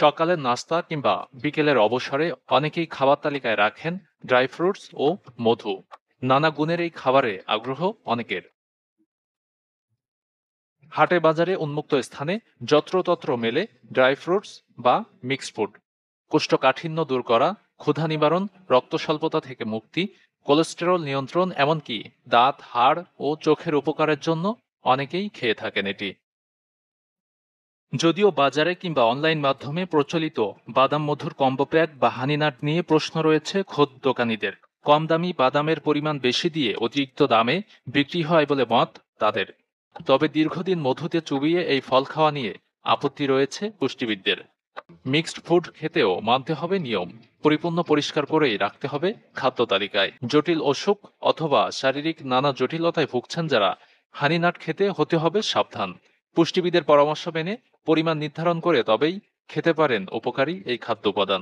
সকালের নাস্তা কিংবা বিকেলের অবসরে অনেকেই খাবার তালিকায় রাখেন ড্রাই ফ্রুটস ও মধু। নানা গুণের এই খাবারে আগ্রহ অনেকের। হাটে বাজারে উন্মুক্ত স্থানে যত্রতত্র মেলে ড্রাই ফ্রুটস বা মিক্সড ফুড। কোষ্ঠকাঠিন্য দূর করা, ক্ষুধা নিবারণ, রক্ত স্বল্পতা থেকে মুক্তি, কোলেস্টেরল নিয়ন্ত্রণ, এমনকি দাঁত, হাড় ও চোখের উপকারের জন্য অনেকেই খেয়ে থাকেন এটি। যদিও বাজারে কিংবা অনলাইন মাধ্যমে প্রচলিত বাদাম মধুর কম্বো প্যাক বা হানিনাট নিয়ে প্রশ্ন রয়েছে খোদ দোকানীদের। কম দামি বাদামের পরিমাণ বেশি দিয়ে অতিরিক্ত দামে বিক্রি হয় বলে মত তাদের। তবে দীর্ঘদিন মধুতে চুবিয়ে এই ফল খাওয়া নিয়ে আপত্তি রয়েছে পুষ্টিবিদদের। মিক্সড ফুড খেতেও মানতে হবে নিয়ম, পরিপূর্ণ পরিষ্কার করেই রাখতে হবে খাদ্য তালিকায়। জটিল অসুখ অথবা শারীরিক নানা জটিলতায় ভুগছেন যারা, হানিনাট খেতে হতে হবে সাবধান। পুষ্টিবিদের পরামর্শ মেনে পরিমাণ নির্ধারণ করে তবেই খেতে পারেন উপকারী এই খাদ্য উপাদান।